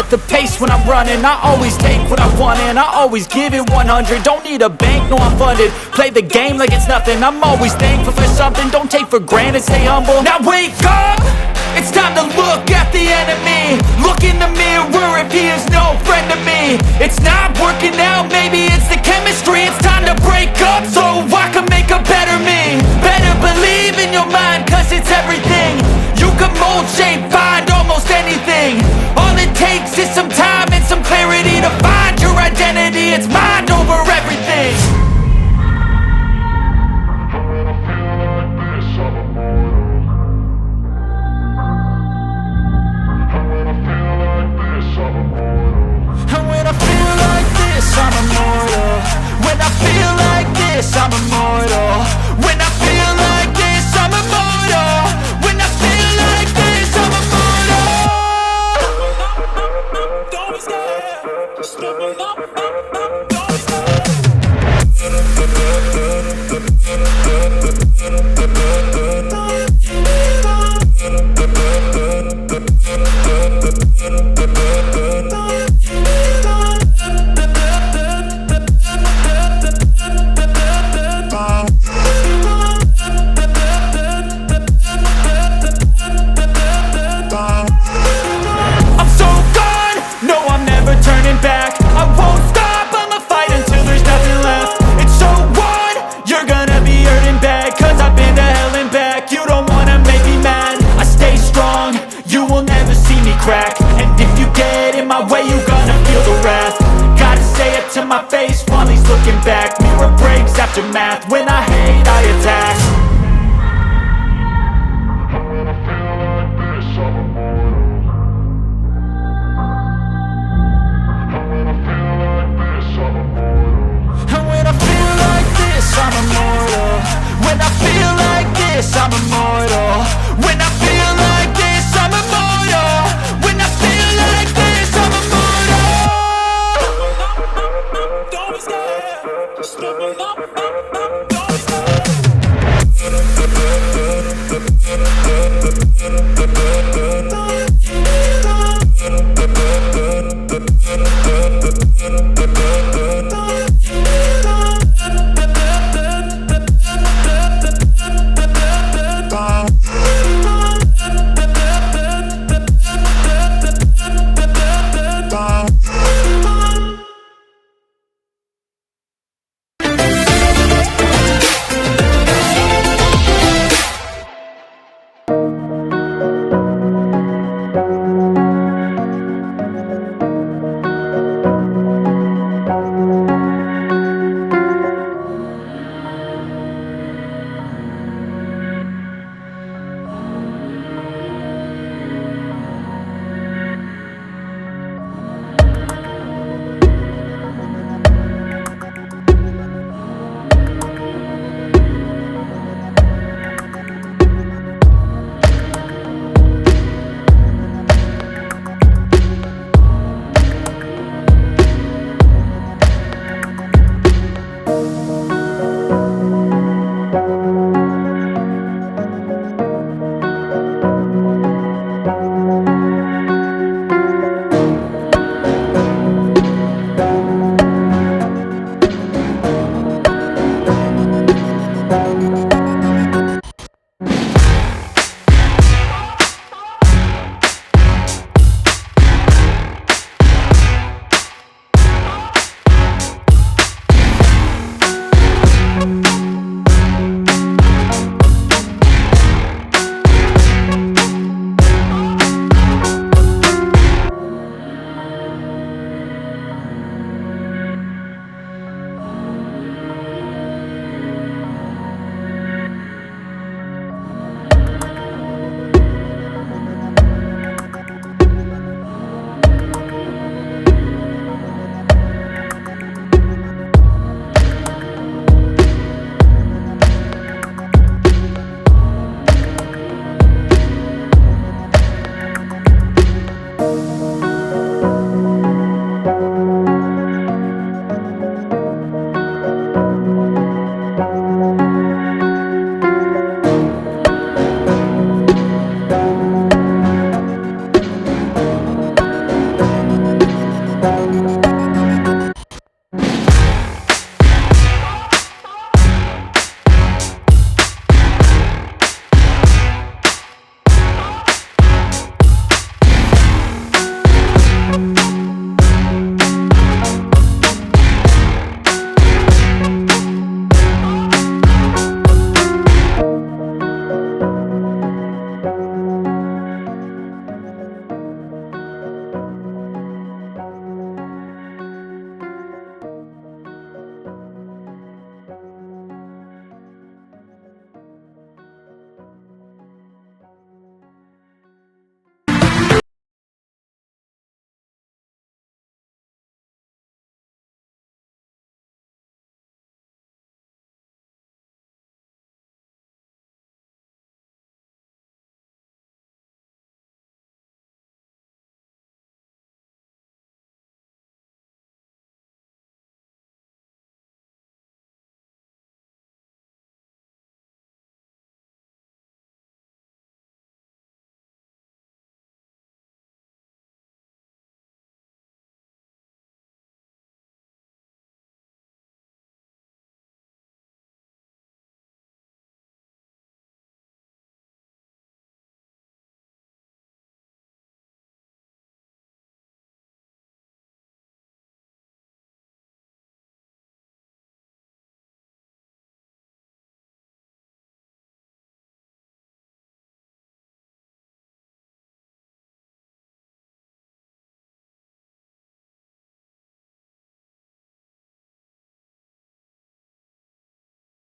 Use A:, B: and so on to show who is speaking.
A: the pace when I'm running. I always take what I want and I always give it 100. Don't need a bank, no I'm funded. Play the game like it's nothing. I'm always thankful for something. Don't take for granted, stay humble. Now wake up! It's time to look at the enemy. Look in the mirror if he is no friend to me. It's not working out, maybe it's the chemistry. It's time to break up so I can make a better me. Better believe in your mind, cause it's everything. You can mold, shape, find almost anything. All it takes is some time and some clarity to find your identity. It's mind over everything. I'm immortal. When I feel like this, I'm immortal. When I feel like this, I'm immortal. When I feel like this, I'm immortal. Don't be scared. Just level up. Don't be scared. And if you get in my way, you gonna feel the wrath. Gotta say it to my face while he's looking back. Mirror breaks after math. When I hate, I attack. And when I feel like this, I'm immortal. And when I feel like this, I'm immortal. And when I feel like this, I'm immortal. When I feel like this, I'm immortal. When I feel like this, I'm immortal. When I feel like this, I'm immortal. Don't be scared. Just level up. Don't be scared.
B: Chahiye.